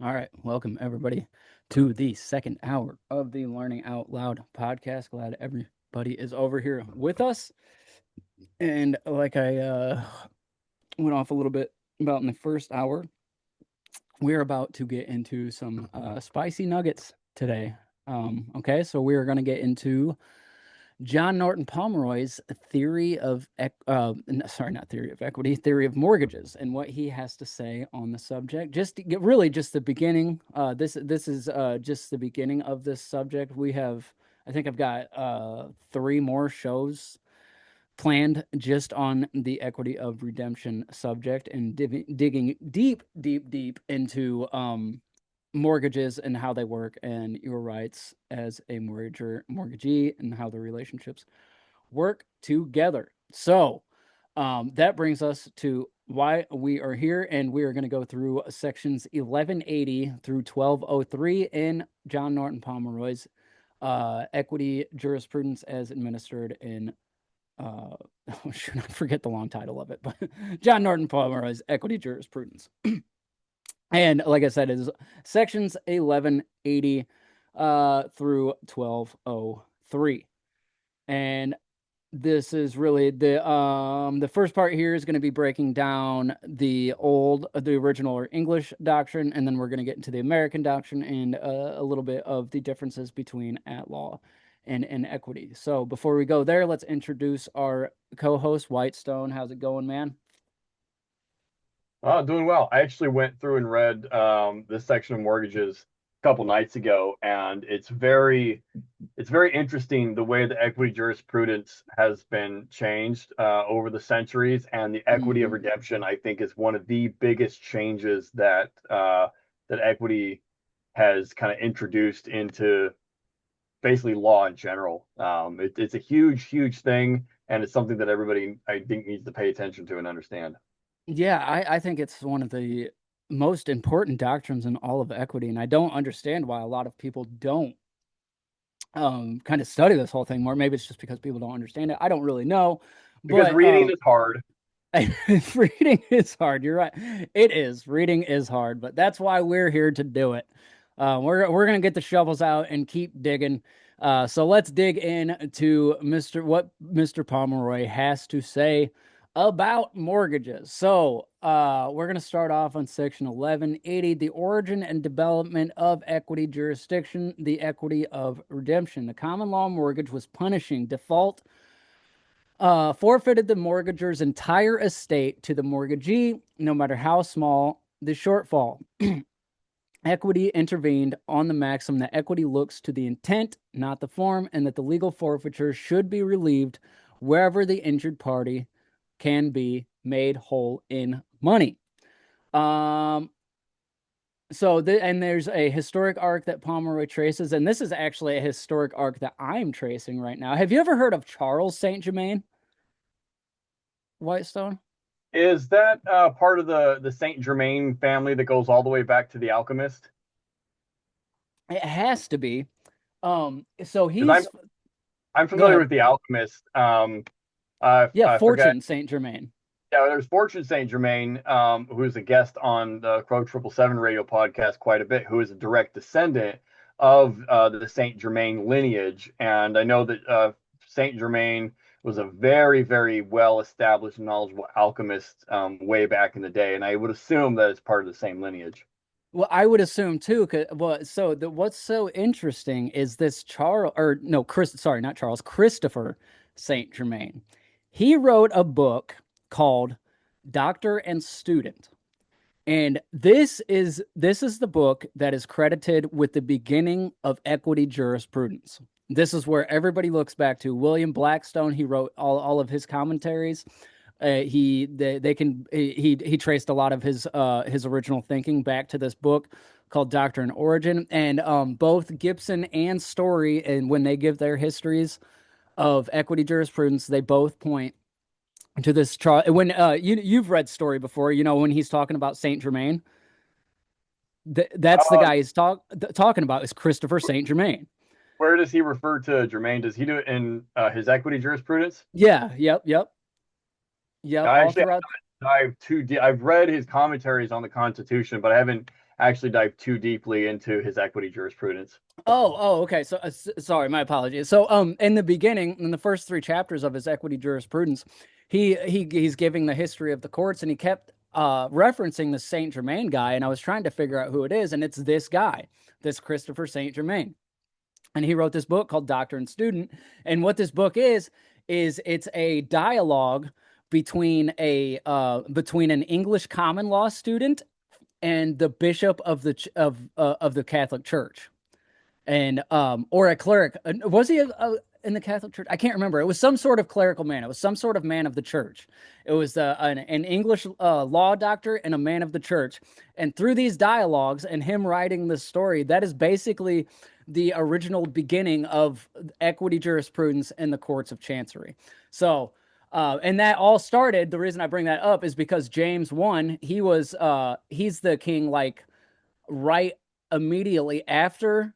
All right, welcome everybody to the second hour of the Learning Out Loud podcast. Glad everybody is over here with us. And like I went off a little bit about in the first hour, we're about to get into some spicy nuggets today. Okay, so we are going to get into John Norton Pomeroy's theory of, sorry, not theory of equity, theory of mortgages, and what he has to say on the subject. Just to get, really, just the beginning. This is just the beginning of this subject. I think I've got three more shows planned just on the equity of redemption subject and digging deep into mortgages and how they work and your rights as a mortgagee and how the relationships work together. So that brings us to why we are here, and we are going to go through sections 1180 through 1203 in John Norton Pomeroy's equity jurisprudence as administered in should not forget the long title of it, but John Norton Pomeroy's equity jurisprudence. And like I said, it is sections 1180 through 1203. And this is really the first part here is going to be breaking down the original or English doctrine, and then we're going to get into the American doctrine and a little bit of the differences between at law and equity. So before we go there, let's introduce our co-host Whitestone. How's it going, man? Doing well. I actually went through and read this section of mortgages a couple nights ago, and it's very interesting the way the equity jurisprudence has been changed over the centuries, and the equity of Mm-hmm. redemption, I think, is one of the biggest changes that equity has kind of introduced into basically law in general. It's a huge thing, and it's something that everybody I think needs to pay attention to and understand. Yeah, I think it's one of the most important doctrines in all of equity, and I don't understand why a lot of people don't kind of study this whole thing more. Maybe it's just because people don't understand it. I don't really know, Because but reading is hard. reading is hard. You're right. It is. Reading is hard, but that's why we're here to do it. We're gonna get the shovels out and keep digging. So let's dig in to Mr. Pomeroy has to say about mortgages. So we're gonna start off on section 1180, the origin and development of equity jurisdiction, the equity of redemption. The common law mortgage was punishing default forfeited the mortgager's entire estate to the mortgagee, no matter how small the shortfall. Equity intervened on the maxim that equity looks to the intent, not the form, and that the legal forfeiture should be relieved wherever the injured party can be made whole in money. Um, and there's a historic arc that Pomeroy traces, and this is actually a historic arc that I'm tracing right now. Have you ever heard of Charles Saint Germain Whitestone? Is that part of the Saint Germain family that goes all the way back to the Alchemist? It has to be. So Because I'm go familiar ahead. with the Alchemist. Yeah, I forget. Fortune Saint Germain. Yeah, there's Fortune Saint Germain, who's a guest on the Crow 777 radio podcast quite a bit, who is a direct descendant of the Saint Germain lineage, and I know that Saint Germain was a very well established, knowledgeable alchemist way back in the day, and I would assume that it's part of the same lineage. Well, I would assume too. What's so interesting is this Charles, or no, Chris. Sorry, not Charles. Christopher Saint Germain. He wrote a book called Doctor and Student. And this is the book that is credited with the beginning of equity jurisprudence. This is where everybody looks back to William Blackstone. He wrote all of his commentaries. He traced a lot of his original thinking back to this book called Doctrine and Origin. And both Gibson and Story, and when they give their histories of equity jurisprudence, they both point to this trial. When you've read Story before, you know when he's talking about Saint Germain, that's the Um, guy he's talking about is Christopher Saint Germain. where does he refer to Germain? Does he do it in his equity jurisprudence? Yeah, yep. I All actually throughout. haven't dived too deep. I've read his commentaries on the Constitution, but I haven't actually dive too deeply into his equity jurisprudence. Okay. So, sorry, my apologies. So, in the beginning, in the first three chapters of his equity jurisprudence, he's giving the history of the courts, and he kept referencing the Saint Germain guy, and I was trying to figure out who it is, and it's this guy, this Christopher Saint Germain, and he wrote this book called Doctor and Student, and what this book is it's a dialogue between an English common law student and the bishop of the Catholic Church, and or a cleric. Was he in the Catholic Church? I can't remember. It was some sort of clerical man. It was some sort of man of the church. It was an English law doctor and a man of the church. And through these dialogues and him writing this story, that is basically the original beginning of equity jurisprudence in the courts of chancery. So. And that all started. The reason I bring that up is because James I, he's the king like right immediately after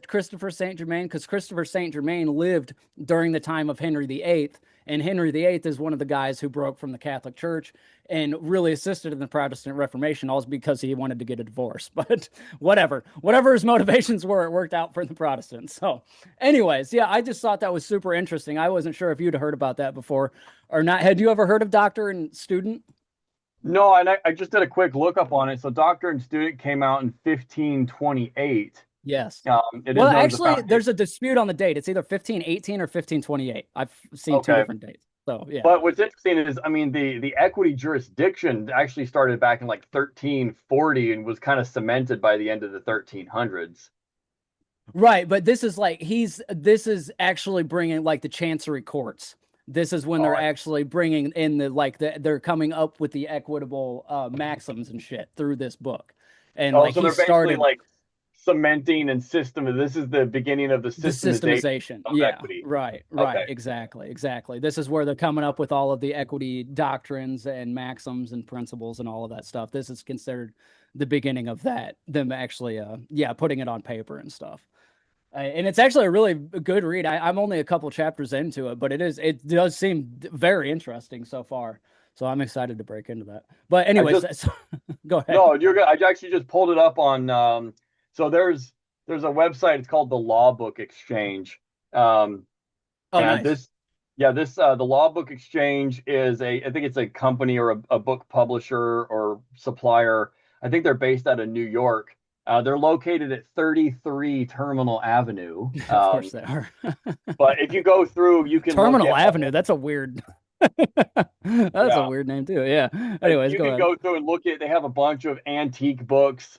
Christopher Saint Germain, because Christopher Saint Germain lived during the time of Henry VIII, and Henry VIII is one of the guys who broke from the Catholic Church and really assisted in the Protestant Reformation, all because he wanted to get a divorce. But whatever his motivations were, it worked out for the Protestants. So, anyways, yeah, I just thought that was super interesting. I wasn't sure if you'd heard about that before or not. Had you ever heard of Doctor and Student? No, and I just did a quick lookup on it. So Doctor and Student came out in 1528. Yes. It Well, is known as the actually, foundation. there's a dispute on the date. It's either 1518 or 1528. I've seen two Okay. different dates. So, yeah. But what's interesting is, I mean, the equity jurisdiction actually started back in like 1340 and was kind of cemented by the end of the 1300s. Right, but this is actually bringing like the chancery courts. This is when Oh, they're actually bringing in they're coming up with the equitable maxims and shit through this book. And oh, like so he they're basically started like cementing and system. This is the beginning of the the systemization systemization. of Yeah, equity. right, Okay. exactly. This is where they're coming up with all of the equity doctrines and maxims and principles and all of that stuff. This is considered the beginning of that, them actually putting it on paper and stuff. And it's actually a really good read. I'm only a couple chapters into it, but it does seem very interesting so far. So I'm excited to break into that. But I anyways, just go ahead. No, you're good. I actually just pulled it up on so there's a website, it's called the Law Book Exchange. Um Oh, and nice. this the Law Book Exchange is I think it's a company or a book publisher or supplier. I think they're based out of New York. They're located at 33 Terminal Avenue. Of course they are. But if you go through, you can look Terminal at Avenue. That's a weird. That's a yeah. weird name too. Yeah. Anyways, You go can ahead. go through and look at. They have a bunch of antique books.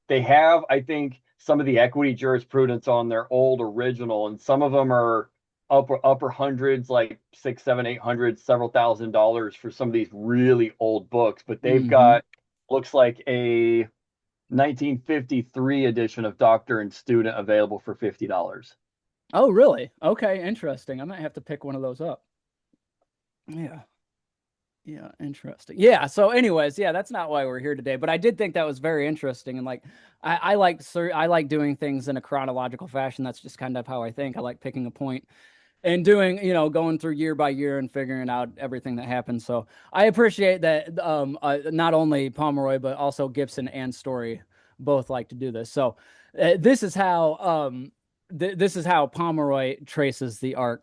They have, I think, some of the equity jurisprudence on their old original, and some of them are upper hundreds, like six, seven, 800, several $1,000s for some of these really old books. But they've Hmm. got looks like a 1953 edition of Doctor and Student available for $50. Oh, really? Okay, interesting. I might have to pick one of those up. Yeah. Yeah, interesting. Yeah. So, anyways, yeah, that's not why we're here today, but I did think that was very interesting, and like, I like doing things in a chronological fashion. That's just kind of how I think. I like picking a point and doing, going through year by year and figuring out everything that happens. So, I appreciate that. Not only Pomeroy but also Gibson and Story both like to do this. So, this is how this is how Pomeroy traces the arc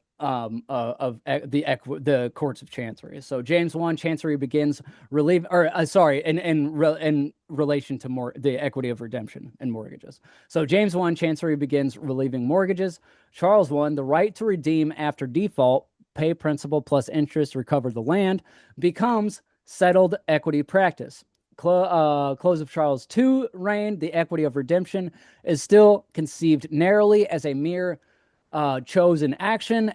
the courts of chancery. So James I, chancery begins relieve, or sorry, in relation to the equity of redemption and mortgages. So James I, chancery begins relieving mortgages. Charles I, the right to redeem after default, pay principal plus interest, recover the land, becomes settled equity practice. Close of Charles II reign, the equity of redemption is still conceived narrowly as a mere chosen action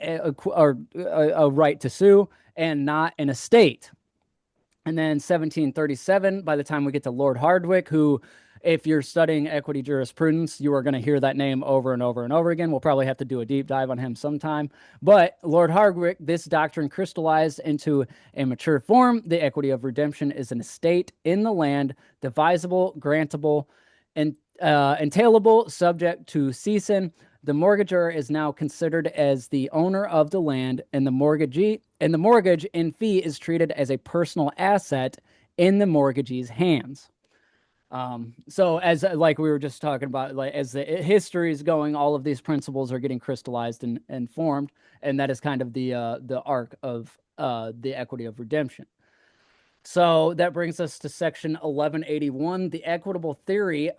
or a right to sue and not an estate. And then 1737, by the time we get to Lord Hardwicke, who, if you're studying equity jurisprudence, you are going to hear that name over and over and over again. We'll probably have to do a deep dive on him sometime. But Lord Hardwicke, this doctrine crystallized into a mature form. The equity of redemption is an estate in the land, divisible, grantable, and entailable, subject to cession. The mortgagor is now considered as the owner of the land, and the mortgage in fee is treated as a personal asset in the mortgagee's hands. So as like we were just talking about, like as the history is going, all of these principles are getting crystallized and formed, and that is kind of the arc of the equity of redemption. So that brings us to section 1181. The equitable theory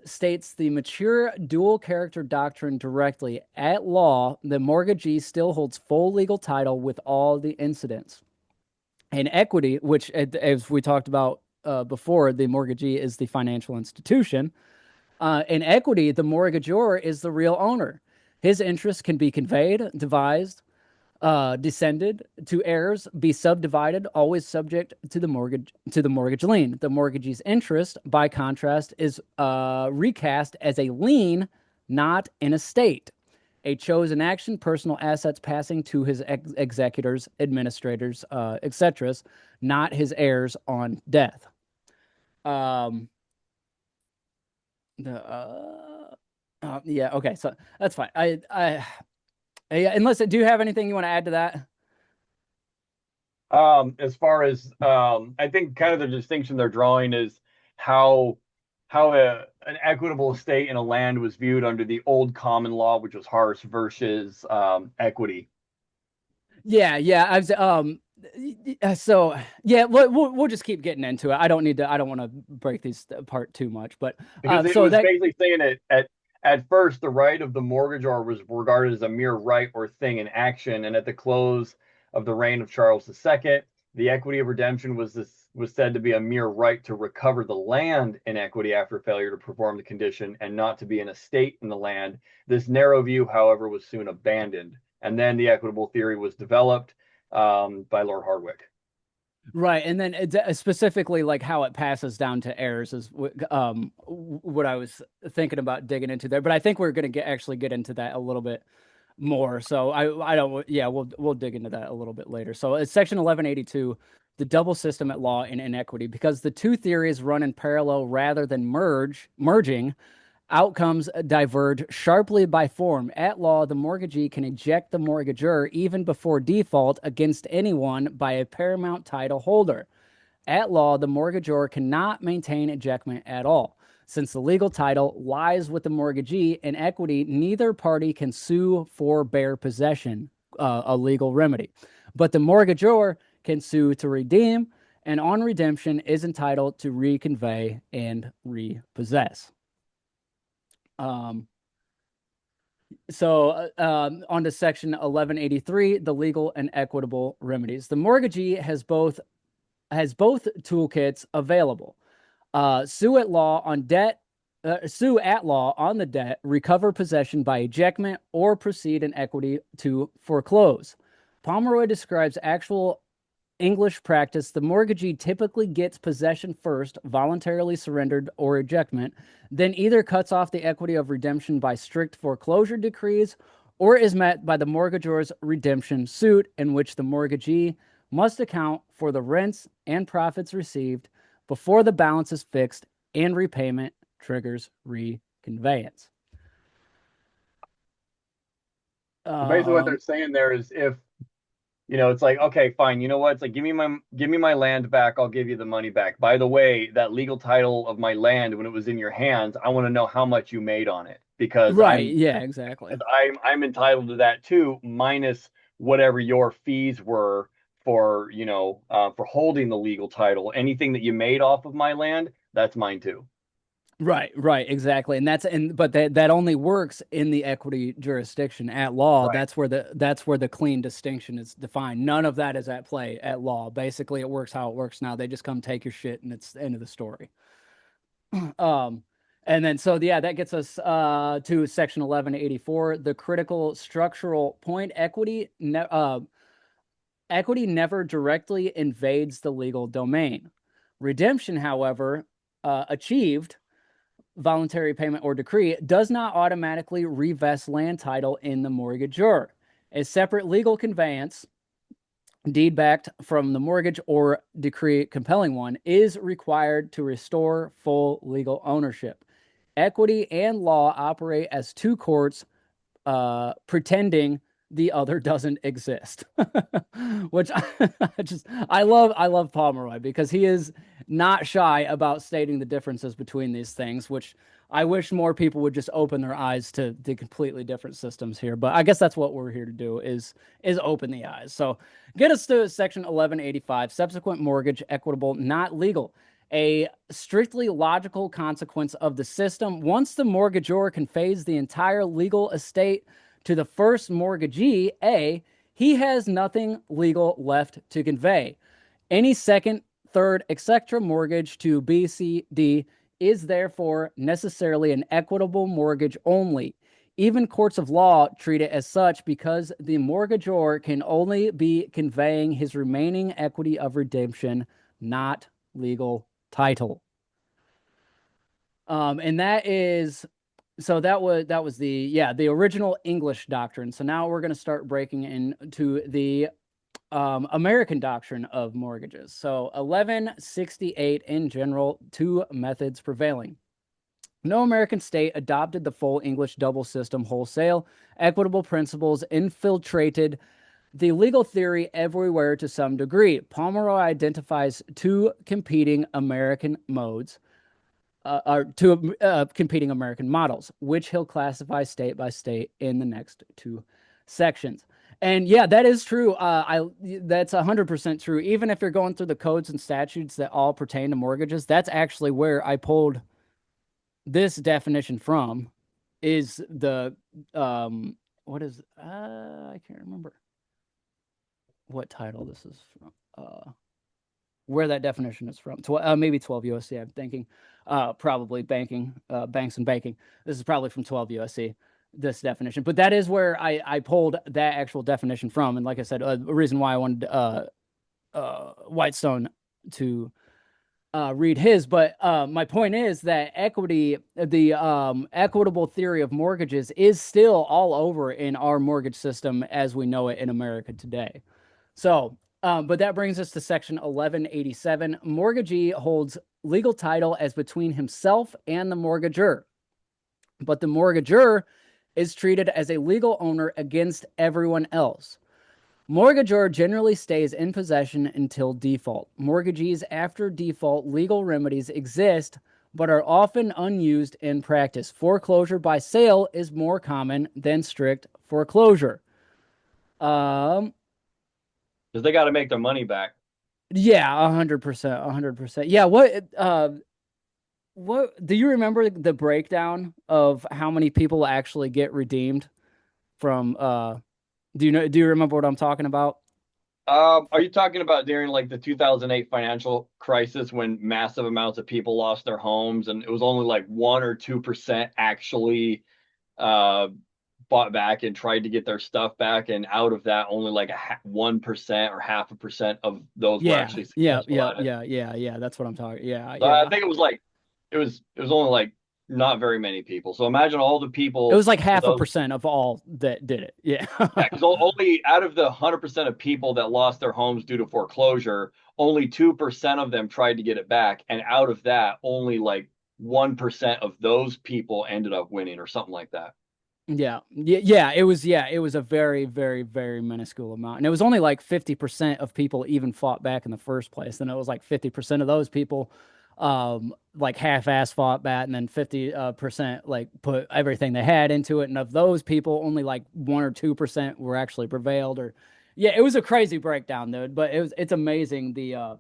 states the mature dual character doctrine directly. At law, the mortgagee still holds full legal title with all the incidents. In equity, which, as we talked about before, the mortgagee is the financial institution. In equity, the mortgagor is the real owner. His interest can be conveyed, devised, descended to heirs, be subdivided, always subject to the mortgage lien. The mortgagee's interest, by contrast, is recast as a lien, not an estate. A chosen action, personal assets passing to his executors, administrators, etc., not his heirs on death. Um, yeah, okay, so that's fine. Yeah, unless do you have anything you want to add to that? As far as I think kind of the distinction they're drawing is how an equitable estate in a land was viewed under the old common law, which was harsh, versus equity. Yeah, yeah. I was so yeah, we'll just keep getting into it. I don't want to break these apart too much, but Because it so was that basically saying that at first the right of the mortgagor was regarded as a mere right or thing in action, and at the close of the reign of Charles II, the equity of redemption was said to be a mere right to recover the land in equity after failure to perform the condition, and not to be an estate in the land. This narrow view, however, was soon abandoned, and then the equitable theory was developed by Lord Hardwicke. right, and then specifically like how it passes down to heirs is what I was thinking about digging into there. But I think we're gonna actually get into that a little bit more. So I don't yeah, we'll dig into that a little bit later. So it's section 1182, the double system at law and inequity, because the two theories run in parallel rather than merging. Outcomes diverge sharply by form. At law, the mortgagee can eject the mortgagor even before default against anyone by a paramount title holder. At law, the mortgagor cannot maintain ejectment at all. Since the legal title lies with the mortgagee, in equity, neither party can sue for bare possession, a legal remedy. But the mortgagor can sue to redeem, and on redemption is entitled to reconvey and repossess. Um, on to section 1183, the legal and equitable remedies. The mortgagee has both toolkits available. Sue at law on debt, sue at law on the debt, recover possession by ejectment, or proceed in equity to foreclose. Pomeroy describes actual English practice. The mortgagee typically gets possession first, voluntarily surrendered or ejectment, then either cuts off the equity of redemption by strict foreclosure decrees, or is met by the mortgagor's redemption suit, in which the mortgagee must account for the rents and profits received before the balance is fixed and repayment triggers reconveyance. So basically, what they're Um, saying there is if it's like, okay, fine. You know what? It's like, give me my land back. I'll give you the money back. By the way, that legal title of my land, when it was in your hands, I want to know how much you made on it because right. Yeah, exactly. I'm entitled to that too, minus whatever your fees were for, for holding the legal title. Anything that you made off of my land, that's mine too. Right, right, exactly. But that only works in the equity jurisdiction. At law, Right. that's where the clean distinction is defined. None of that is at play at law. Basically, it works how it works now. They just come take your shit and it's the end of the story. Um and then so yeah, that gets us to section 1184, the critical structural point. Equity never directly invades the legal domain. Redemption, however, achieved voluntary payment or decree does not automatically revest land title in the mortgagor. A separate legal conveyance, deed backed from the mortgage or decree compelling one, is required to restore full legal ownership. Equity and law operate as two courts pretending the other doesn't exist. Which I love Pomeroy because he is not shy about stating the differences between these things, which I wish more people would just open their eyes to the completely different systems here. But I guess that's what we're here to do is open the eyes. So get us to section 1185, subsequent mortgage, equitable, not legal. A strictly logical consequence of the system. Once the mortgagor conveys the entire legal estate to the first mortgagee, A, he has nothing legal left to convey. Any second, third, etc. mortgage to B, C, D is therefore necessarily an equitable mortgage only. Even courts of law treat it as such because the mortgagor can only be conveying his remaining equity of redemption, not legal title. And that is so that was the original English doctrine. So now we're going to start breaking into the American doctrine of mortgages. So 1168 in general, two methods prevailing. No American state adopted the full English double system wholesale. Equitable principles infiltrated the legal theory everywhere to some degree. Pomeroy identifies two competing American modes, or two competing American models, which he'll classify state by state in the next two sections. And yeah, that is true. That's 100% true. Even if you're going through the codes and statutes that all pertain to mortgages, that's actually where I pulled this definition from. Is the what is I can't remember what title this is from. Where that definition is from. Maybe 12 USC, I'm thinking. Probably banking, banks and banking. This is probably from 12 USC, this definition. But that is where I pulled that actual definition from. And like I said, a reason why I wanted Whitestone to read his. But my point is that the equitable theory of mortgages is still all over in our mortgage system as we know it in America today. So, but that brings us to section 1187. Mortgagee holds legal title as between himself and the mortgagor, but the mortgagor is treated as a legal owner against everyone else. Mortgagor generally stays in possession until default. Mortgagees after default legal remedies exist, but are often unused in practice. Foreclosure by sale is more common than strict foreclosure. Because they got to make their money back. Yeah, 100%, 100%. Yeah, what do you remember the breakdown of how many people actually get redeemed from do you remember what I'm talking about? Are you talking about during like the 2008 financial crisis when massive amounts of people lost their homes and it was only like 1 or 2% actually uh, bought back and tried to get their stuff back, and out of that, only like 1% or 0.5% of those were Yeah, actually yeah, successful yeah, at it. yeah, yeah, yeah. That's what I'm talking. Yeah, So I yeah. think it was like it was only like not very many people. So imagine all the It people was like for half a those. percent of all that did it. Yeah. Yeah, because only out of the 100% of people that lost their homes due to foreclosure, only 2% of them tried to get it back. And out of that, only like 1% of those people ended up winning or something like that. Yeah. Yeah, it was a very, very, very minuscule amount. And it was only like 50% of people even fought back in the first place. And it was like 50% of those people like half-ass fought back, and then 50% like put everything they had into it. And of those people, only like 1 or 2% were actually prevailed. Or yeah, it was a crazy breakdown, dude. But it's amazing the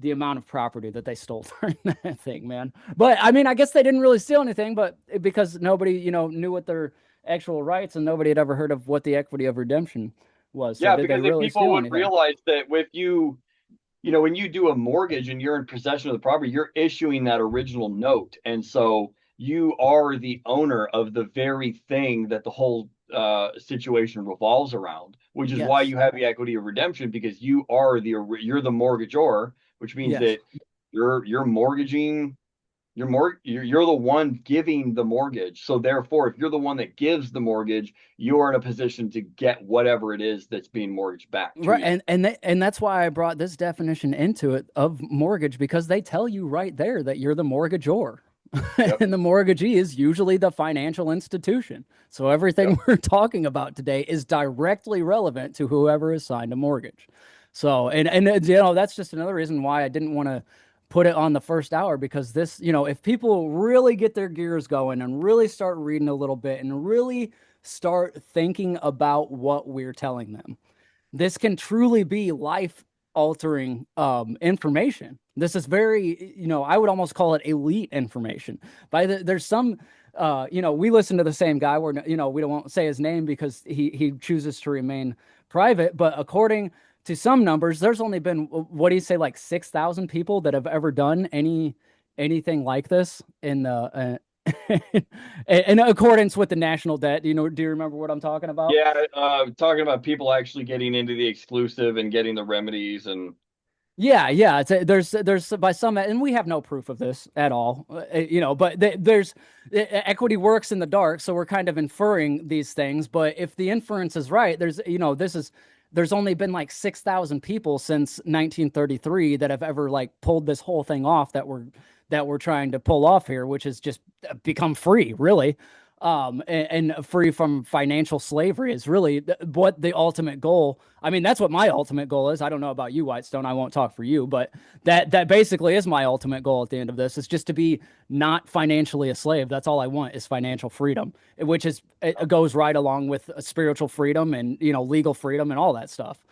amount of property that they stole during that thing, man. But I mean, I guess they didn't really steal anything, but because nobody, knew what their actual rights, and nobody had ever heard of what the equity of redemption was. So Yeah, did they because if really people steal would anything? realize that with when you do a mortgage and you're in possession of the property, you're issuing that original note. And so you are the owner of the very thing that the whole situation revolves around, which is why Yes. you have the equity of redemption, because you're the mortgagor, which means Yes. that you're mortgaging you're the one giving the mortgage. So therefore, if you're the one that gives the mortgage, you're in a position to get whatever it is that's being mortgaged back to Right, you. and that's why I brought this definition into it of mortgage, because they tell you right there that you're the mortgagor. Yep. And the mortgagee is usually the financial institution. So Yep. everything we're talking about today is directly relevant to whoever has signed a mortgage. So, that's just another reason why I didn't want to put it on the first hour, because this, if people really get their gears going and really start reading a little bit and really start thinking about what we're telling them, this can truly be life altering information. This is very, I would almost call it elite information. There's some, we listen to the same guy where, we don't want to say his name because he chooses to remain private. But according to some numbers, there's only been, what do you say, like 6,000 people that have ever done anything like this in the, in accordance with the national debt. Do you remember what I'm talking about? Yeah, talking about people actually getting into the exclusive and getting the remedies and Yeah, yeah. There's by some, and we have no proof of this at all, but there's equity works in the dark, so we're kind of inferring these things. But if the inference is right, there's only been like 6,000 people since 1933 that have ever like pulled this whole thing off that we're trying to pull off here, which has just become free, really. And free from financial slavery is really what the ultimate goal. I mean, that's what my ultimate goal is. I don't know about you, Whitestone. I won't talk for you, but that basically is my ultimate goal at the end of this, is just to be not financially a slave. That's all I want, is financial freedom, which is, it goes right along with spiritual freedom and, legal freedom and all that stuff.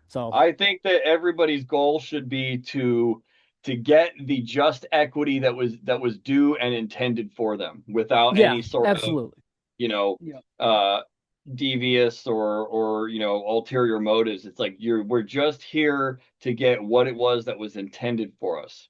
So I think that everybody's goal should be to get the just equity that was due and intended for them without yeah, any sort of, absolutely. you know, Yeah. uh devious or ulterior motives. It's like we're just here to get what it was that was intended for us.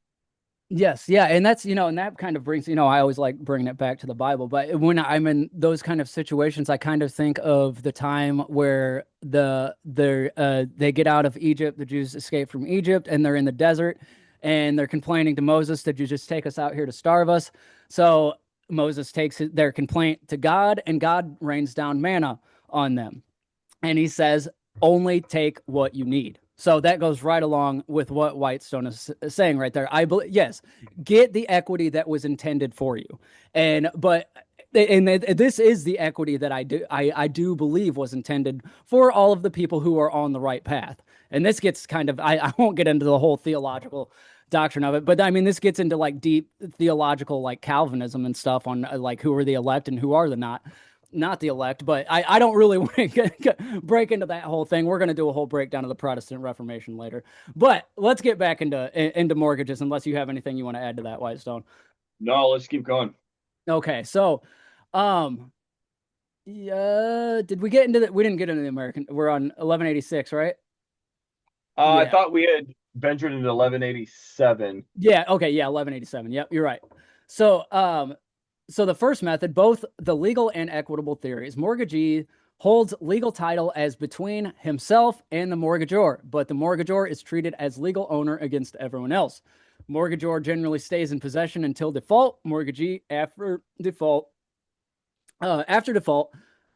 Yes, yeah, and that's, and that kind of brings, I always like bringing it back to the Bible, but when I'm in those kind of situations, I kind of think of the time where they get out of Egypt, the Jews escape from Egypt, and they're in the desert, and they're complaining to Moses, "Did you just take us out here to starve us?" So Moses takes their complaint to God, and God rains down manna on them, and he says, only take what you need. So that goes right along with what Whitestone is saying right there. I believe, yes, get the equity that was intended for you, and this is the equity that I do believe was intended for all of the people who are on the right path. And this gets kind of, I won't get into the whole theological doctrine of it, but I mean, this gets into like deep theological, like Calvinism and stuff on like who are the elect and who are the not the elect. But I don't really want to break into that whole thing. We're going to do a whole breakdown of the Protestant Reformation later. But let's get back into mortgages, unless you have anything you want to add to that, Whitestone. No, let's keep going. Okay, so um yeah, did we get into the, we didn't get into the American, we're on 1186, right? I Yeah. thought we had ventured into 1187. Yeah, okay, yeah, 1187. Yep, you're right. So, the first method, both the legal and equitable theories. Mortgagee holds legal title as between himself and the mortgagor, but the mortgagor is treated as legal owner against everyone else. Mortgagor generally stays in possession until default. Mortgagee after default,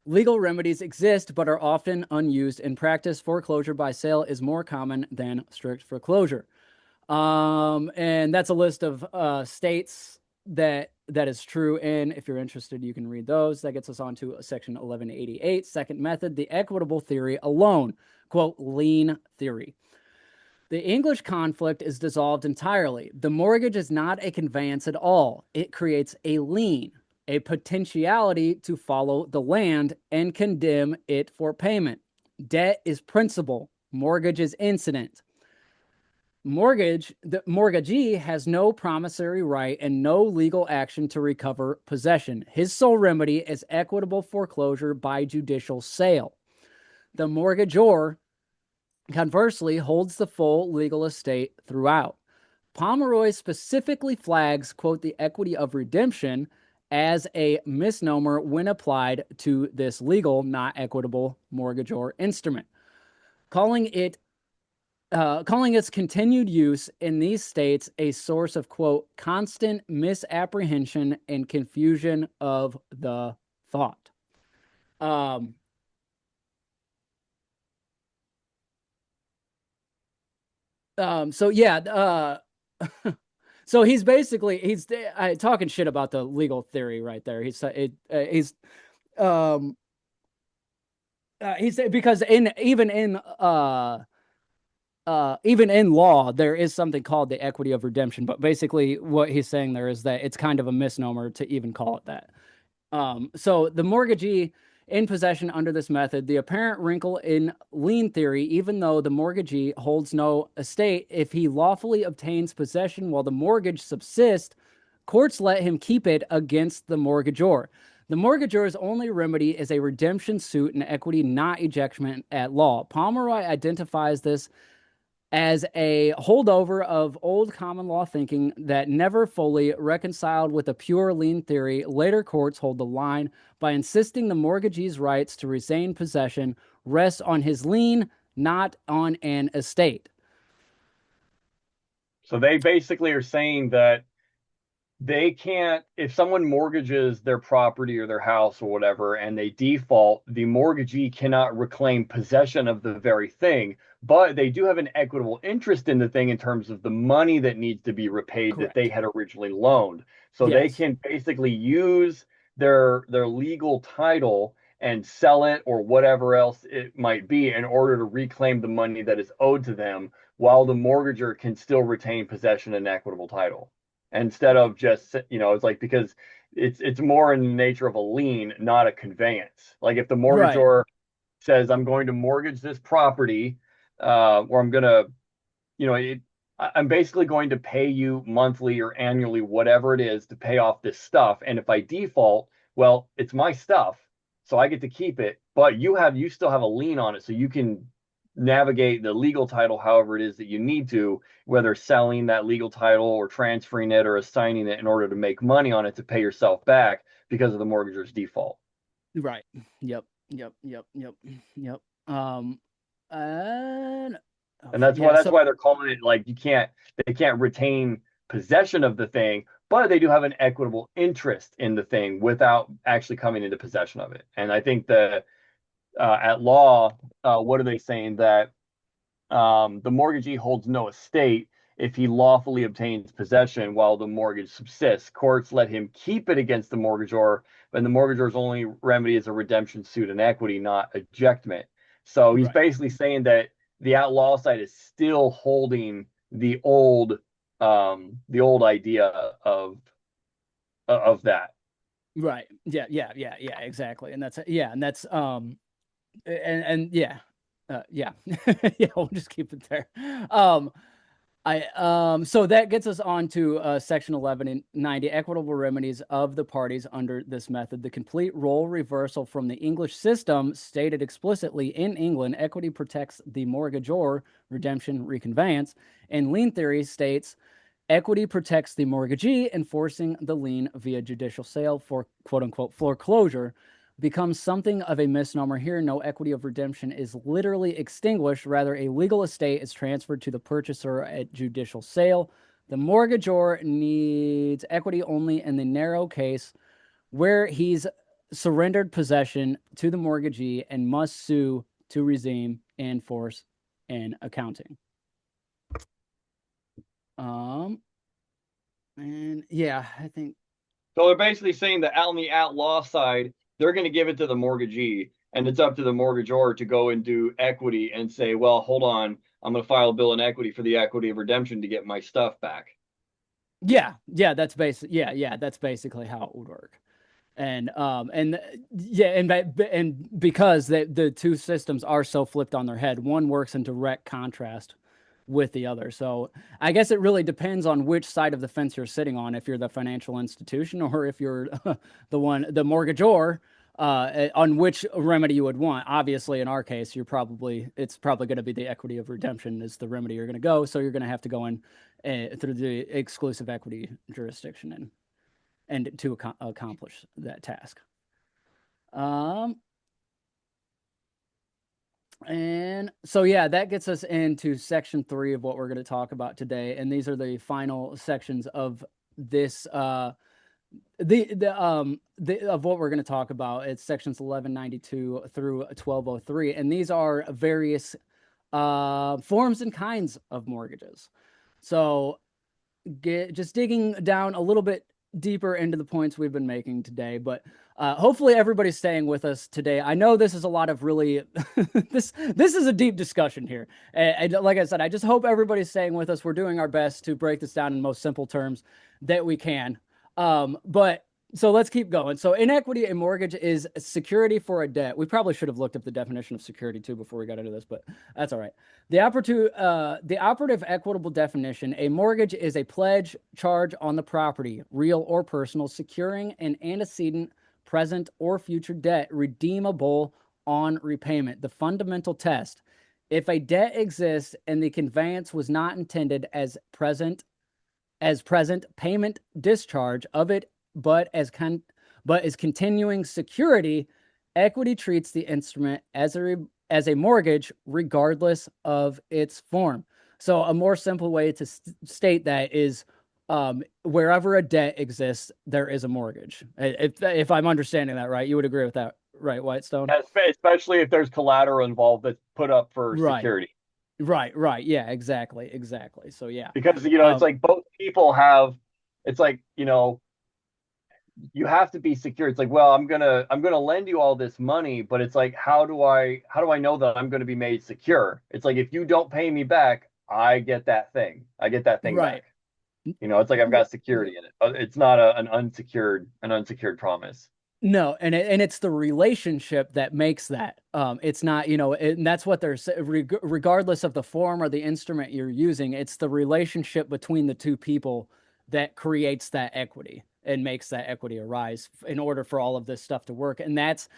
legal remedies exist but are often unused in practice. Foreclosure by sale is more common than strict foreclosure. And that's a list of states that is true in. If you're interested, you can read those. That gets us on to section 1188. Second method, the equitable theory alone, quote, lien theory. The English conflict is dissolved entirely. The mortgage is not a conveyance at all. It creates a lien, a potentiality to follow the land and condemn it for payment. Debt is principal, mortgage is incident. The mortgagee has no promissory right and no legal action to recover possession. His sole remedy is equitable foreclosure by judicial sale. The mortgagor, conversely, holds the full legal estate throughout. Pomeroy specifically flags, quote, the equity of redemption as a misnomer when applied to this legal, not equitable mortgagor instrument, calling it calling its continued use in these states a source of, quote, constant misapprehension and confusion of the thought. Um, so yeah, So he's basically he's talking shit about the legal theory right there. Um he's because in even in law, there is something called the equity of redemption. But basically, what he's saying there is that it's kind of a misnomer to even call it that. So the mortgagee in possession under this method, the apparent wrinkle in lien theory, even though the mortgagee holds no estate, if he lawfully obtains possession while the mortgage subsists, courts let him keep it against the mortgagor. The mortgagor's only remedy is a redemption suit in equity, not ejectment at law. Pomeroy identifies this as a holdover of old common law thinking that never fully reconciled with a pure lien theory. Later courts hold the line by insisting the mortgagee's rights to retain possession rest on his lien, not on an estate. So they basically are saying that they can't, if someone mortgages their property or their house or whatever and they default, the mortgagee cannot reclaim possession of the very thing, but they do have an equitable interest in the thing in terms of the money that needs to be repaid that they Correct. had originally loaned. So they Yes. can basically use their legal title and sell it or whatever else it might be in order to reclaim the money that is owed to them while the mortgager can still retain possession and equitable title instead of just, it's like, because it's more in the nature of a lien, not a conveyance. Like if the Right. mortgagor says, I'm going to mortgage this property, or I'm going to, I'm basically going to pay you monthly or annually, whatever it is, to pay off this stuff. And if I default, well, it's my stuff, so I get to keep it. But you still have a lien on it, so you can navigate the legal title however it is that you need to, whether selling that legal title or transferring it or assigning it in order to make money on it to pay yourself back because of the mortgager's default. Right. Yep. Yep. Yep. Yep. Yep. And And that's why yeah. that's So why they're calling it, like, they can't retain possession of the thing, but they do have an equitable interest in the thing without actually coming into possession of it. And I think that at law, what are they saying, that the mortgagee holds no estate if he lawfully obtains possession while the mortgage subsists. Courts let him keep it against the mortgagor, and the mortgagor's only remedy is a redemption suit in equity, not ejectment. So he's right. basically saying that the outlaw side is still holding the old idea of that. Right. Yeah. Yeah. Yeah. Yeah. Exactly. And that's yeah. And that's and yeah. Yeah. Yeah. We'll just keep it there. Um. So that gets us on to section 11 and 90 equitable remedies of the parties under this method. The complete role reversal from the English system stated explicitly in England, equity protects the mortgagor, redemption, reconveyance, and lien theory states equity protects the mortgagee, enforcing the lien via judicial sale for quote unquote foreclosure becomes something of a misnomer here. No equity of redemption is literally extinguished. Rather, a legal estate is transferred to the purchaser at judicial sale. The mortgagor needs equity only in the narrow case where he's surrendered possession to the mortgagee and must sue to redeem and force an accounting. Um, and yeah, I think So they're basically saying that on the outlaw side, they're going to give it to the mortgagee, and it's up to the mortgagor to go and do equity and say, well, hold on, I'm going to file a bill in equity for the equity of redemption to get my stuff back. yeah, that's that's basically how it would work. And yeah, and because the two systems are so flipped on their head, one works in direct contrast with the other. So I guess it really depends on which side of the fence you're sitting on, if you're the financial institution or if you're the mortgagor, on which remedy you would want. Obviously, in our case, it's probably going to be the equity of redemption is the remedy you're going to go. So you're going to have to go in through the exclusive equity jurisdiction and to accomplish that task. Um, and so, yeah, that gets us into section 3 of what we're going to talk about today. And these are the final sections of this, of what we're going to talk about. It's sections 1192 through 1203. And these are various forms and kinds of mortgages. So just digging down a little bit deeper into the points we've been making today, but hopefully everybody's staying with us today. I know this is a lot of really this is a deep discussion here. And like I said, I just hope everybody's staying with us. We're doing our best to break this down in most simple terms that we can. But so let's keep going. So inequity in mortgage is security for a debt. We probably should have looked up the definition of security too before we got into this, but that's all right. The operative equitable definition: a mortgage is a pledge, charge on the property, real or personal, securing an antecedent, present or future debt redeemable on repayment. The fundamental test: if a debt exists and the conveyance was not intended as present payment discharge of it, but as continuing security, equity treats the instrument as a mortgage regardless of its form. So a more simple way to state that is wherever a debt exists, there is a mortgage. If I'm understanding that right, you would agree with that, right, Whitestone? Especially if there's collateral involved that's put up for Right, security. right. Yeah, exactly. So yeah. Because it's like both people have, it's like, you have to be secure. It's like, well, I'm gonna lend you all this money, but it's like, how do I know that I'm gonna be made secure? It's like, if you don't pay me back, I get that thing. I get that thing Right. back. It's like I've got security in it. It's not an unsecured promise. No, and it's the relationship that makes that. It's not, and that's what they're regardless of the form or the instrument you're using. It's the relationship between the two people that creates that equity and makes that equity arise in order for all of this stuff to work. And that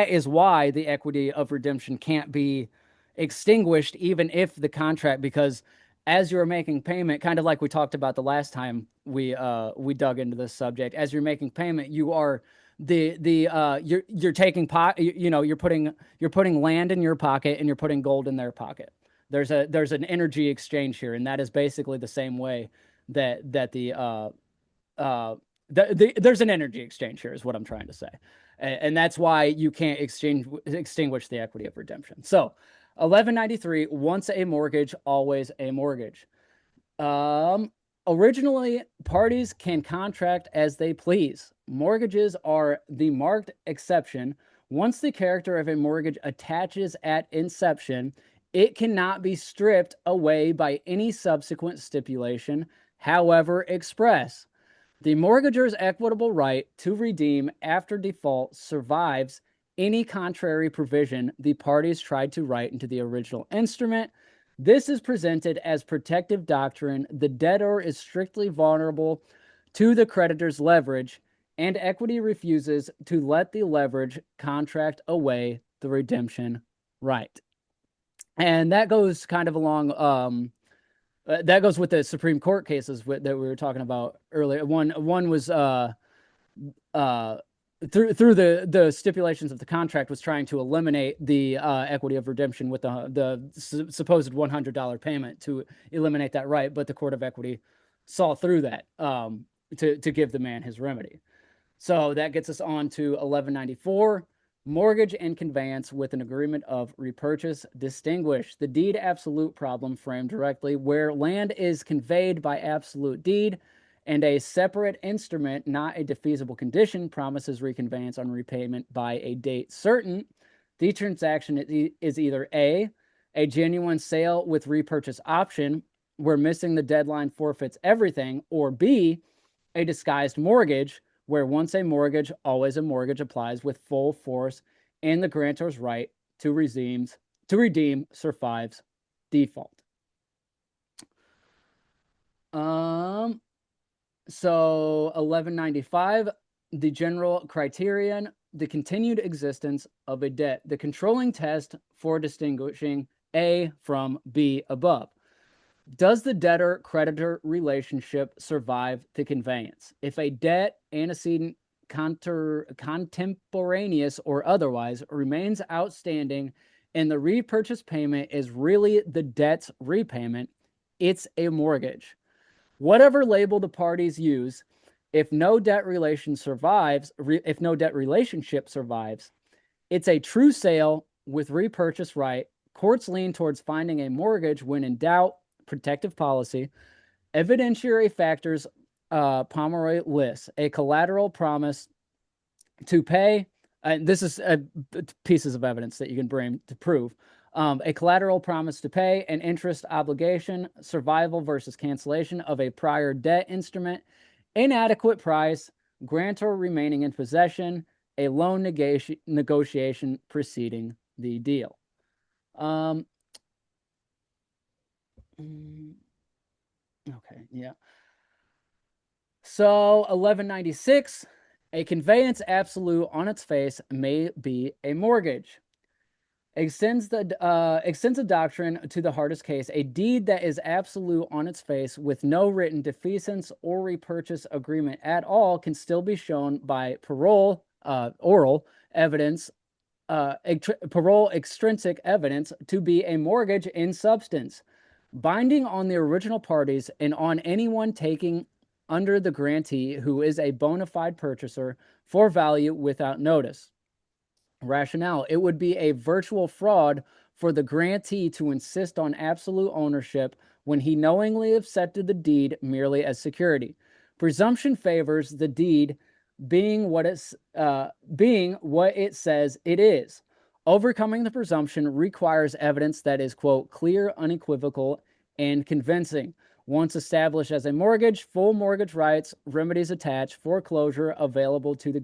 is why the equity of redemption can't be extinguished, even if the contract, because as you're making payment, kind of like we talked about the last time we dug into this subject, as you're making payment, you are you're taking you're putting land in your pocket and you're putting gold in their pocket. There's an energy exchange here, and that is basically the same way that there's an energy exchange here is what I'm trying to say. And that's why you can't extinguish the equity of redemption. So 1193, once a mortgage, always a mortgage. Um, Originally, parties can contract as they please. Mortgages are the marked exception. Once the character of a mortgage attaches at inception, it cannot be stripped away by any subsequent stipulation, however express. The mortgagor's equitable right to redeem after default survives any contrary provision the parties tried to write into the original instrument. This is presented as protective doctrine. The debtor is strictly vulnerable to the creditor's leverage, and equity refuses to let the leverage contract away the redemption right. And that goes kind of along. That goes with the Supreme Court cases that we were talking about earlier. One was uh, through the stipulations of the contract was trying to eliminate the equity of redemption with the supposed $100 payment to eliminate that right, but the Court of Equity saw through that to give the man his remedy. So that gets us on to 1194. Mortgage and conveyance with an agreement of repurchase distinguish. The deed absolute problem framed directly, where land is conveyed by absolute deed and a separate instrument, not a defeasible condition, promises reconveyance on repayment by a date certain. The transaction is either A, a genuine sale with repurchase option, where missing the deadline forfeits everything, or B, a disguised mortgage, where once a mortgage, always a mortgage applies with full force, and the grantor's right to redeem survives default. So 1195, the general criterion, the continued existence of a debt, the controlling test for distinguishing A from B above. Does the debtor-creditor relationship survive the conveyance? If a debt, antecedent, contemporaneous, or otherwise, remains outstanding and the repurchase payment is really the debt's repayment, it's a mortgage. Whatever label the parties use, if no debt relationship survives, it's a true sale with repurchase right. Courts lean towards finding a mortgage when in doubt, protective policy. Evidentiary factors Pomeroy lists: a collateral promise to pay. This is pieces of evidence that you can bring to prove. A collateral promise to pay, an interest obligation, survival versus cancellation of a prior debt instrument, inadequate price, grantor remaining in possession, a loan negotiation preceding the deal. Okay, yeah. So 1196, a conveyance absolute on its face may be a mortgage. Extends a doctrine to the hardest case. A deed that is absolute on its face with no written defeasance or repurchase agreement at all can still be shown by parole, oral evidence, parole extrinsic evidence to be a mortgage in substance, binding on the original parties and on anyone taking under the grantee who is a bona fide purchaser for value without notice. Rationale: it would be a virtual fraud for the grantee to insist on absolute ownership when he knowingly accepted the deed merely as security. Presumption favors the deed being what it says it is. Overcoming the presumption requires evidence that is, quote, clear, unequivocal, and convincing. Once established as a mortgage, full mortgage rights, remedies attached, foreclosure available to the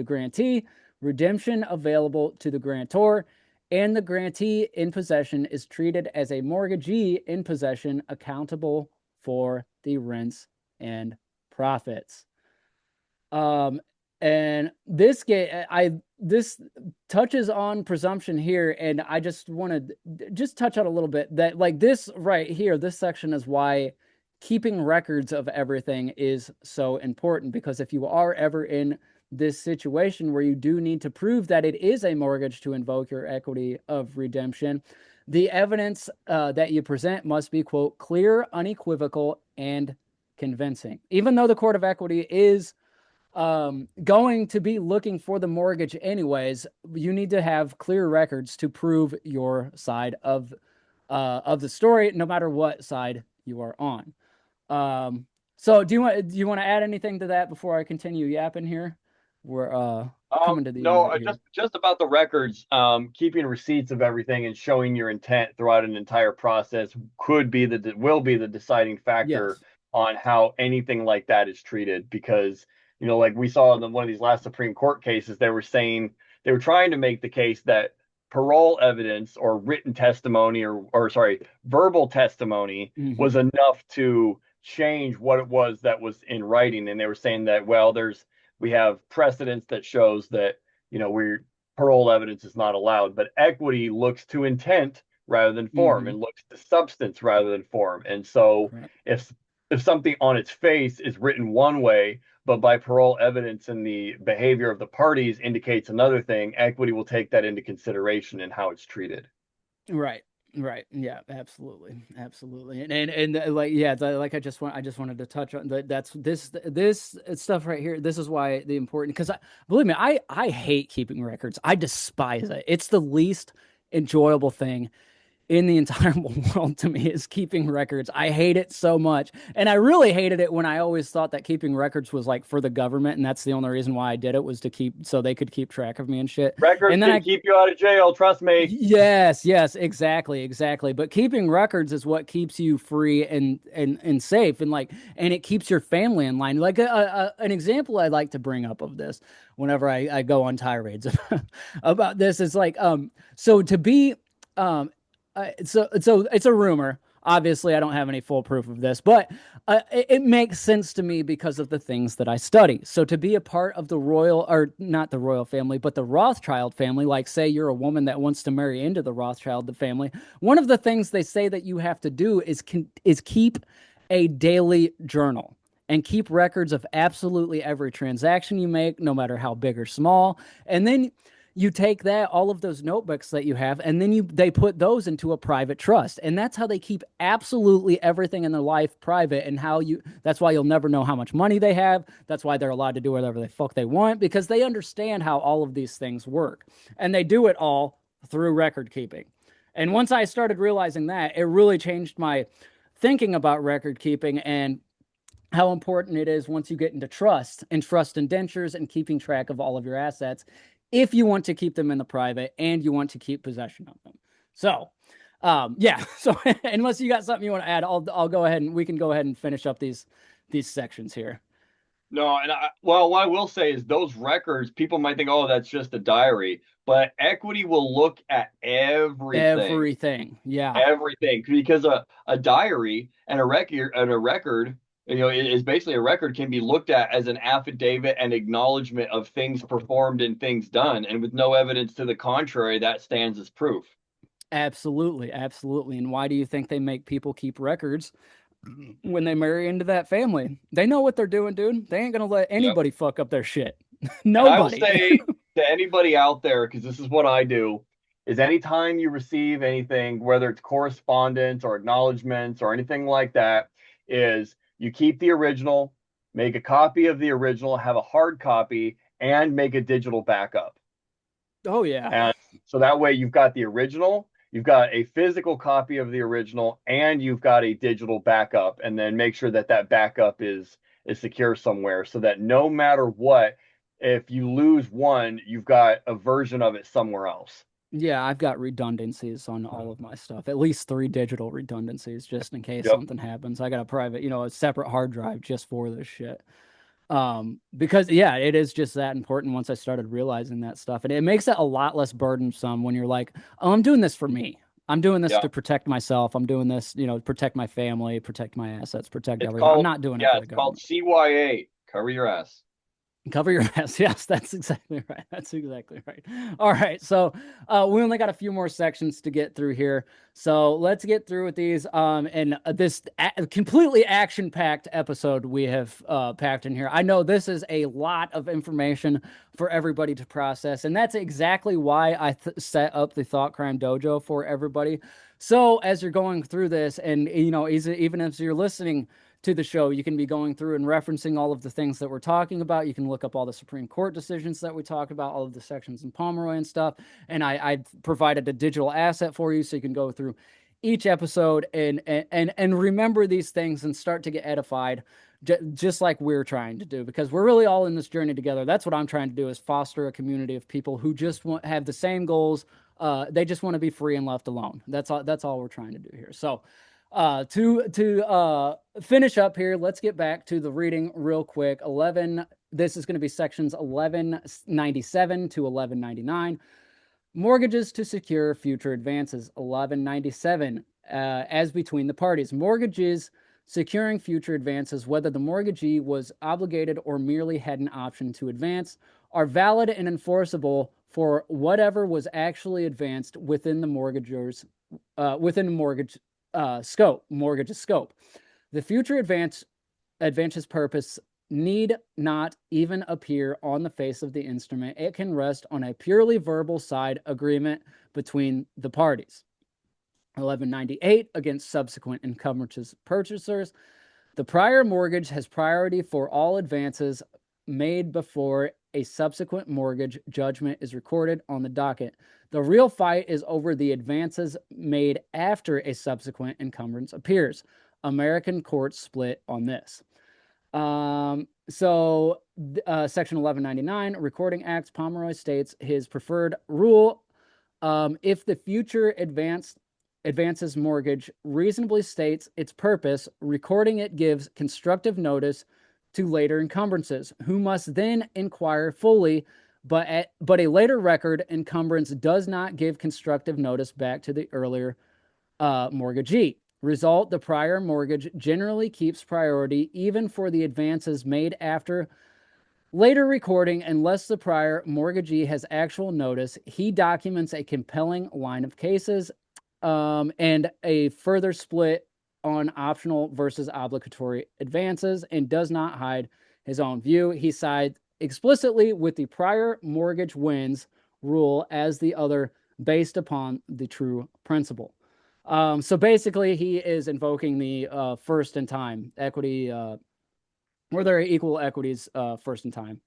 grantee, redemption available to the grantor, and the grantee in possession is treated as a mortgagee in possession, accountable for the rents and profits. And this touches on presumption here, and I just want to just touch on a little bit that, like, this right here, this section is why keeping records of everything is so important, because if you are ever in this situation where you do need to prove that it is a mortgage to invoke your equity of redemption, the evidence that you present must be, quote, clear, unequivocal, and convincing. Even though the court of equity is going to be looking for the mortgage anyways, you need to have clear records to prove your side of the story, no matter what side you are on. So do you want to add anything to that before I continue yapping here? We're coming to the end of No, it here. just about the records. Keeping receipts of everything and showing your intent throughout an entire process will be the deciding factor Yes. on how anything like that is treated. Because like we saw in one of these last Supreme Court cases, they were trying to make the case that parole evidence or written testimony or sorry, verbal testimony was enough to change what it was that was in writing, and they were saying that, well, we have precedents that shows that parole evidence is not allowed, but equity looks to intent rather than form and looks to substance rather than form. And so Right. if something on its face is written one way, but by parole evidence and the behavior of the parties indicates another thing, equity will take that into consideration in how it's treated. Right. Right. Yeah, absolutely. Absolutely. And like, yeah, like I just wanted to touch on that. That's this stuff right here. This is why the important, because believe me, I hate keeping records. I despise it. It's the least enjoyable thing in the entire world to me, is keeping records. I hate it so much. And I really hated it when I always thought that keeping records was like for the government, and that's the only reason why I did it, was to keep, so they could keep track of me and shit. Records And then can keep you out of jail, trust me. yes, exactly. But keeping records is what keeps you free and safe, and like, and it keeps your family in line. Like an example I like to bring up of this whenever I go on tirades about this is like, so to be so it's a rumor. Obviously, I don't have any full proof of this, but it makes sense to me because of the things that I study. So to be a part of the royal, or not the royal family, but the Rothschild family, like say you're a woman that wants to marry into the Rothschild family, one of the things they say that you have to do is keep a daily journal and keep records of absolutely every transaction you make, no matter how big or small. And then you take that, all of those notebooks that you have, and then they put those into a private trust. And that's how they keep absolutely everything in their life private, and that's why you'll never know how much money they have. That's why they're allowed to do whatever the fuck they want, because they understand how all of these things work. And they do it all through record keeping. And once I started realizing that, it really changed my thinking about record keeping and how important it is once you get into trust and trust indentures and keeping track of all of your assets if you want to keep them in the private and you want to keep possession of them. So, yeah. So unless you got something you want to add, I'll go ahead and we can go ahead and finish up these sections here. No, and well, what I will say is those records, people might think, oh, that's just a diary, but equity will look at everything, Everything. Yeah. everything, because a diary and a record, is basically a record can be looked at as an affidavit and acknowledgement of things performed and things done, and with no evidence to the contrary, that stands as proof. Absolutely. Absolutely. And why do you think they make people keep records when they marry into that family? They know what they're doing, dude. They ain't gonna let Yep. anybody fuck up their shit. And I will Nobody. say to anybody out there, because this is what I do, is anytime you receive anything, whether it's correspondence or acknowledgments or anything like that, is you keep the original, make a copy of the original, have a hard copy, and make a digital backup. Oh yeah. And so that way you've got the original, you've got a physical copy of the original, and you've got a digital backup. And then make sure that that backup is secure somewhere so that no matter what, if you lose one, you've got a version of it somewhere else. Yeah, I've got redundancies on all of my stuff. At least 3 digital redundancies just in case Yep. something happens. I got a private, a separate hard drive just for this shit. Because yeah, it is just that important once I started realizing that stuff. And it makes it a lot less burdensome when you're like, "Oh, I'm doing this for me. I'm doing this Yeah. to protect myself. I'm doing this, protect my family, protect my assets, protect It's everything. I'm called, not doing it yeah, for the it's called government." CYA. Cover your ass. Cover your ass. Yes, that's exactly right. That's exactly right. All right. So we only got a few more sections to get through here. So let's get through with these. And this completely action-packed episode we have packed in here. I know this is a lot of information for everybody to process, and that's exactly why I set up the Thought Crime Dojo for everybody. So as you're going through this, and even as you're listening to the show, you can be going through and referencing all of the things that we're talking about. You can look up all the Supreme Court decisions that we talk about, all of the sections in Pomeroy and stuff. And I provided a digital asset for you so you can go through each episode and remember these things and start to get edified, just like we're trying to do, because we're really all in this journey together. That's what I'm trying to do, is foster a community of people who just have the same goals. They just want to be free and left alone. That's all we're trying to do here. So to finish up here, let's get back to the reading real quick. This is going to be sections 1197 to 1199. Mortgages to secure future advances. 1197, as between the parties. Mortgages securing future advances, whether the mortgagee was obligated or merely had an option to advance, are valid and enforceable for whatever was actually advanced within the mortgager's mortgage scope. The future advance's purpose need not even appear on the face of the instrument. It can rest on a purely verbal side agreement between the parties. 1198, against subsequent encumbrances purchasers. The prior mortgage has priority for all advances made before a subsequent mortgage judgment is recorded on the docket. The real fight is over the advances made after a subsequent encumbrance appears. American courts split on this. Section 1199, Recording Acts, Pomeroy states his preferred rule. If the future advances mortgage reasonably states its purpose, recording it gives constructive notice to later encumbrances, who must then inquire fully, but a later record encumbrance does not give constructive notice back to the earlier mortgagee. Result, the prior mortgage generally keeps priority even for the advances made after later recording, unless the prior mortgagee has actual notice. He documents a compelling line of cases and a further split on optional versus obligatory advances, and does not hide his own view. He sides explicitly with the prior mortgage wins rule as the other, based upon the true principle. So basically, he is invoking the first in time equity, where there are equal equities, first in time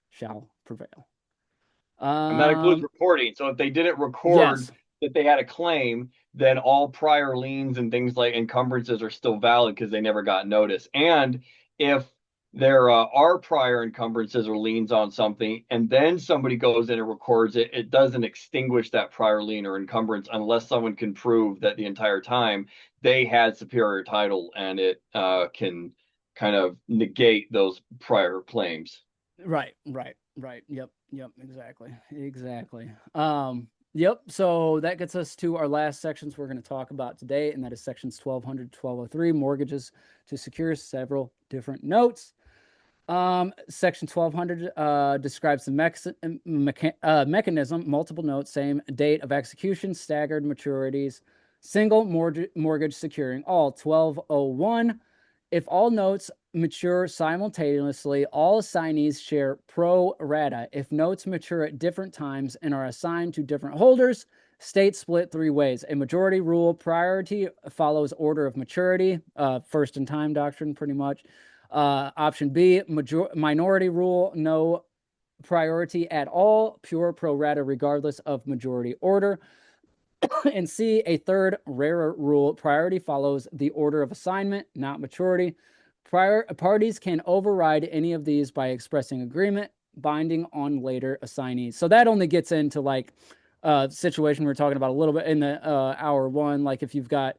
shall prevail. And that includes recording. So if they didn't record Yes. that they had a claim, then all prior liens and things like encumbrances are still valid because they never got notice. And if there are prior encumbrances or liens on something, and then somebody goes in and records it, it doesn't extinguish that prior lien or encumbrance unless someone can prove that the entire time they had superior title, and it can kind of negate those prior claims. Right. Yep, exactly. Yep, so that gets us to our last sections we're going to talk about today, and that is sections 1200 to 1203, mortgages to secure several different notes. Section 1200 describes the mechanism, multiple notes, same date of execution, staggered maturities, single mortgage securing all. 1201, if all notes mature simultaneously, all assignees share pro rata. If notes mature at different times and are assigned to different holders, states split three ways. A majority rule, priority follows order of maturity, first in time doctrine, pretty much. Option B, minority rule, no priority at all, pure pro rata regardless of majority order. And C, a third rarer rule, priority follows the order of assignment, not maturity. Parties can override any of these by expressing agreement, binding on later assignees. So that only gets into like situation we were talking about a little bit in the hour one, like if you've got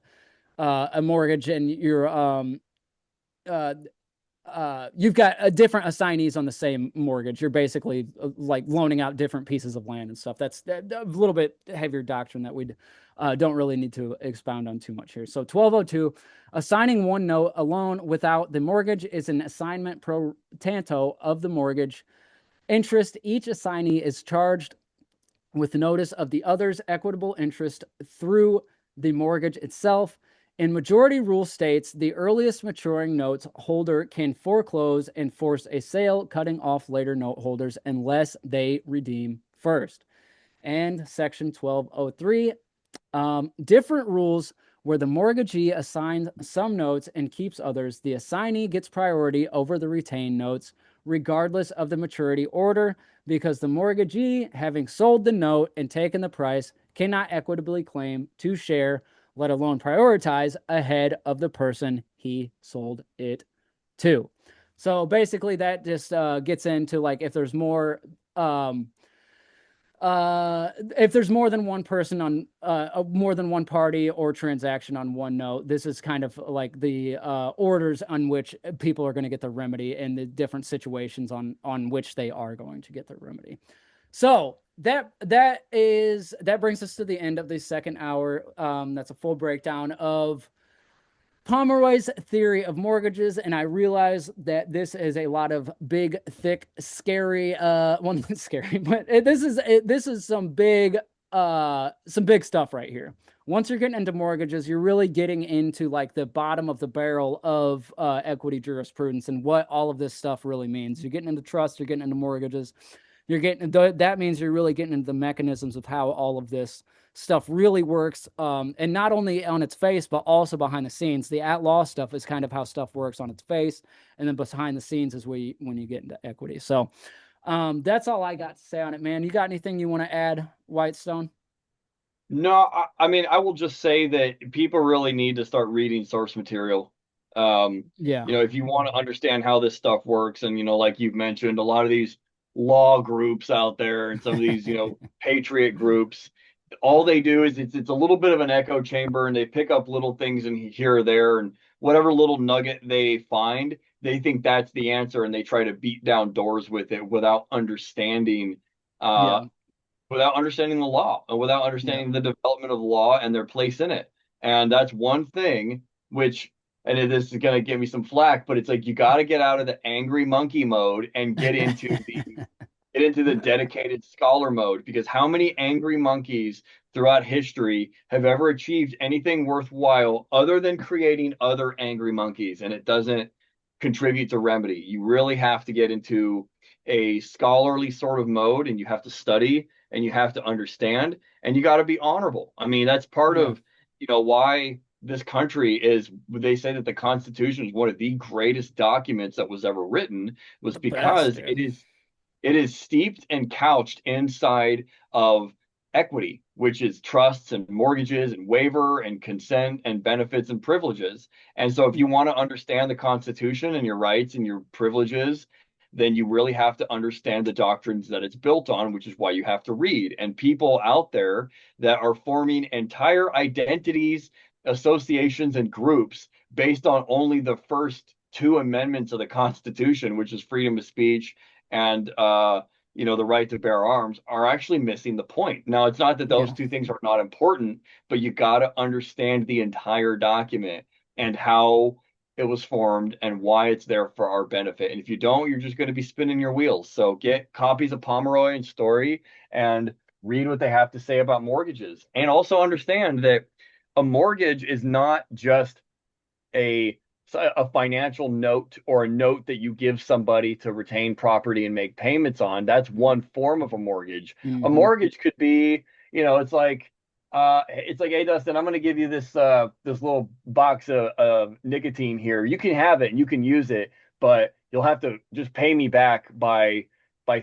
a mortgage and you've got different assignees on the same mortgage. You're basically like loaning out different pieces of land and stuff. That's a little bit heavier doctrine that we don't really need to expound on too much here. So 1202, assigning one note alone without the mortgage is an assignment pro tanto of the mortgage interest. Each assignee is charged with notice of the other's equitable interest through the mortgage itself. In majority rule states, the earliest maturing notes holder can foreclose and force a sale, cutting off later note holders unless they redeem first. And section 1203, different rules where the mortgagee assigns some notes and keeps others. The assignee gets priority over the retained notes, regardless of the maturity order, because the mortgagee, having sold the note and taken the price, cannot equitably claim to share, let alone prioritize, ahead of the person he sold it to. So basically that just gets into like if there's more if there's more than one person on more than one party or transaction on one note, this is kind of like the orders on which people are going to get the remedy and the different situations on which they are going to get the remedy. So that brings us to the end of the second hour. That's a full breakdown of Pomeroy's theory of mortgages, and I realize that this is a lot of big, thick, scary. Well, not scary, but this is some big stuff right here. Once you're getting into mortgages, you're really getting into like the bottom of the barrel of equity jurisprudence and what all of this stuff really means. You're getting into trust, you're getting into mortgages, that means you're really getting into the mechanisms of how all of this stuff really works, and not only on its face but also behind the scenes. The at law stuff is kind of how stuff works on its face, and then behind the scenes is when you get into equity. So that's all I got to say on it, man. You got anything you want to add, Whitestone? No, I mean, I will just say that people really need to start reading source material. Yeah. If you want to understand how this stuff works, and like you've mentioned, a lot of these law groups out there and some of these, patriot groups, all they do is it's a little bit of an echo chamber, and they pick up little things in here or there, and whatever little nugget they find, they think that's the answer, and they try to beat down doors with it uh, Yeah. without understanding the law and without Yeah. understanding the development of the law and their place in it. And that's one thing which, and this is going to give me some flack, but it's like you got to get out of the angry monkey mode and get into the dedicated scholar mode, because how many angry monkeys throughout history have ever achieved anything worthwhile other than creating other angry monkeys, and it doesn't contribute to remedy. You really have to get into a scholarly sort of mode, and you have to study and you have to understand, and you got to be honorable. I mean, that's part Yeah. of why this country is, they say that the Constitution is one of the greatest documents that was ever written, was The best, because dude. it is steeped and couched inside of equity. which is trusts and mortgages and waiver and consent and benefits and privileges. And so if you want to understand the Constitution and your rights and your privileges, then you really have to understand the doctrines that it's built on, which is why you have to read. And people out there that are forming entire identities, associations, and groups based on only the first two amendments of the Constitution, which is freedom of speech and the right to bear arms, are actually missing the point. Now, it's not that those Yeah. two things are not important, but you got to understand the entire document and how it was formed and why it's there for our benefit. And if you don't, you're just going to be spinning your wheels. So get copies of Pomeroy and Story and read what they have to say about mortgages. And also understand that a mortgage is not just a a financial note or a note that you give somebody to retain property and make payments on. That's one form of a mortgage. A Mm-hmm. mortgage could be, it's like, hey Dustin, I'm going to give you this little box of nicotine here. You can have it and you can use it, but you'll have to just pay me back by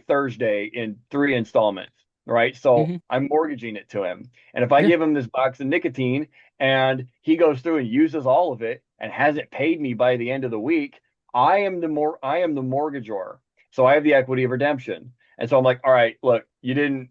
Thursday in 3 installments. Right. So Mm-hmm. I'm mortgaging it to him. And if I Yeah. give him this box of nicotine and he goes through and uses all of it and hasn't paid me by the end of the week, I am the mortgagor. So I have the equity of redemption. And so I'm like, all right, look, you didn't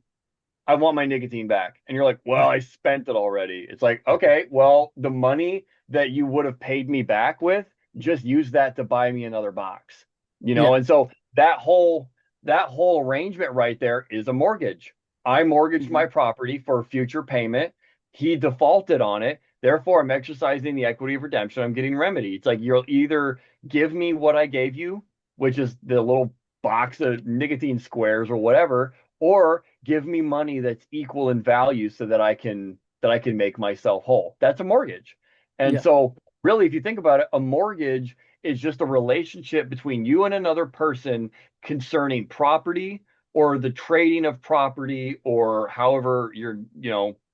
I want my nicotine back. And you're like, well, I spent it already. It's like, okay, well, the money that you would have paid me back with, just use that to buy me another box. Yeah. And so that whole arrangement right there is a mortgage. I mortgaged Mm-hmm. my property for future payment. He defaulted on it. Therefore, I'm exercising the equity of redemption. I'm getting remedy. It's like you'll either give me what I gave you, which is the little box of nicotine squares or whatever, or give me money that's equal in value so that I can make myself whole. That's a mortgage. And Yeah. so really, if you think about it, a mortgage is just a relationship between you and another person concerning property or the trading of property or however you're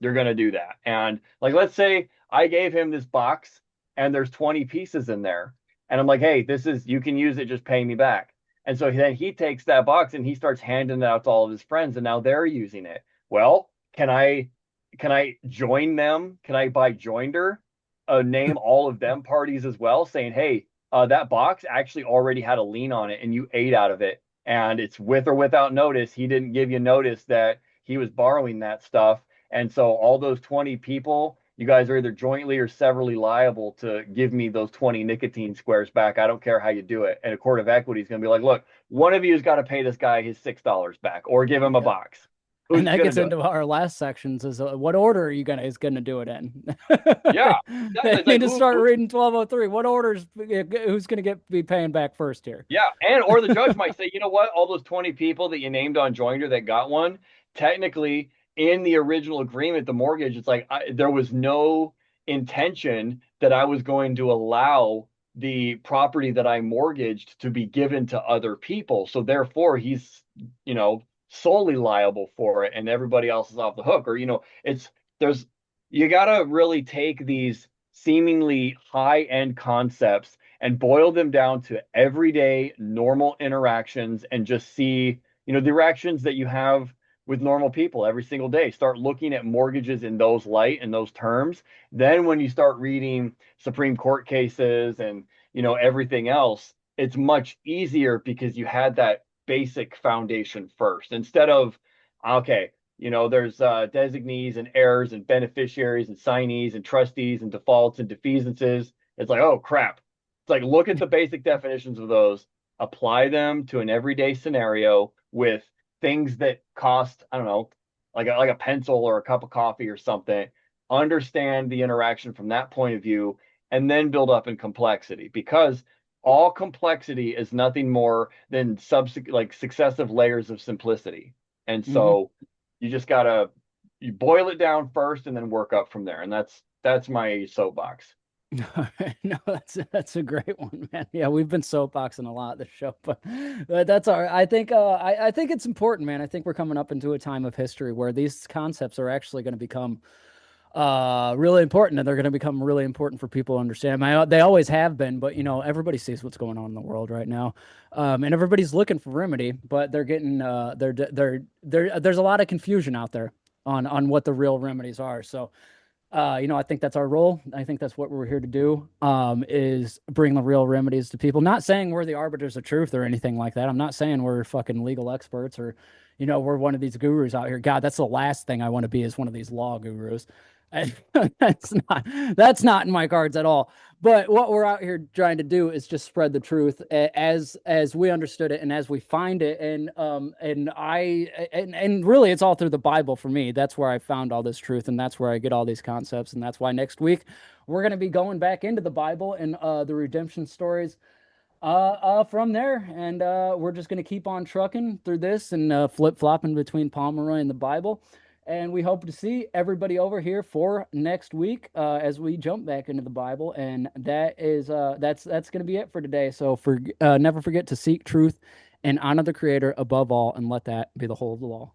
going to do that. And like let's say I gave him this box and there's 20 pieces in there and I'm like, "Hey, this is you can use it, just pay me back." And so then he takes that box and he starts handing it out to all of his friends, and now they're using it. Well, can I join them? Can I buy joinder? Name all of them parties as well, saying, "Hey, that box actually already had a lien on it, and you ate out of it, and it's with or without notice. He didn't give you notice that he was borrowing that stuff, and so all those 20 people." You guys are either jointly or severally liable to give me those 20 nicotine squares back. I don't care how you do it. And a court of equity is going to be like, look, one of you has got to pay this guy his $6 back or give him a Yeah. box. And Who's that going to gets do it? into our last sections is what order are you gonna do it in? Yeah, exactly. They It's like need to who start reading 1203. What orders who's gonna be paying back first here? Yeah, and or the judge might say, you know what, all those 20 people that you named on Joinder that got one, technically in the original agreement, the mortgage, it's like there was no intention that I was going to allow the property that I mortgaged to be given to other people. So therefore, he's, solely liable for it, and everybody else is off the hook. Or, there's you got to really take these seemingly high-end concepts and boil them down to everyday normal interactions and just see, the interactions that you have with normal people every single day. Start looking at mortgages in those light and those terms. Then when you start reading Supreme Court cases and, everything else, it's much easier because you had that basic foundation first instead of, okay, there's designees and heirs and beneficiaries and signees and trustees and defaults and defeasances. It's like, oh crap. It's like, look at the basic definitions of those, apply them to an everyday scenario with things that cost, I don't know, like a pencil or a cup of coffee or something. Understand the interaction from that point of view, and then build up in complexity because all complexity is nothing more than successive layers of simplicity. And Hmm. so you just gotta you boil it down first and then work up from there. And that's my soapbox. No, that's a great one, man. Yeah, we've been soapboxing a lot this show, but that's all right. I think I think it's important, man. I think we're coming up into a time of history where these concepts are actually going to become really important, and they're going to become really important for people to understand. They always have been, but everybody sees what's going on in the world right now, and everybody's looking for remedy, but they're getting there's a lot of confusion out there. on what the real remedies are. So I think that's our role. I think that's what we're here to do, is bring the real remedies to people. Not saying we're the arbiters of truth or anything like that. I'm not saying we're fucking legal experts or, we're one of these gurus out here. God, that's the last thing I want to be, is one of these law gurus. And that's not in my cards at all. But what we're out here trying to do is just spread the truth as we understood it and as we find it. And really it's all through the Bible for me. That's where I found all this truth, and that's where I get all these concepts. And that's why next week we're going to be going back into the Bible and the redemption stories from there. And we're just going to keep on trucking through this and flip-flopping between Pomeroy and the Bible. And we hope to see everybody over here for next week as we jump back into the Bible. And that's going to be it for today. So never forget to seek truth and honor the Creator above all, and let that be the whole of the law.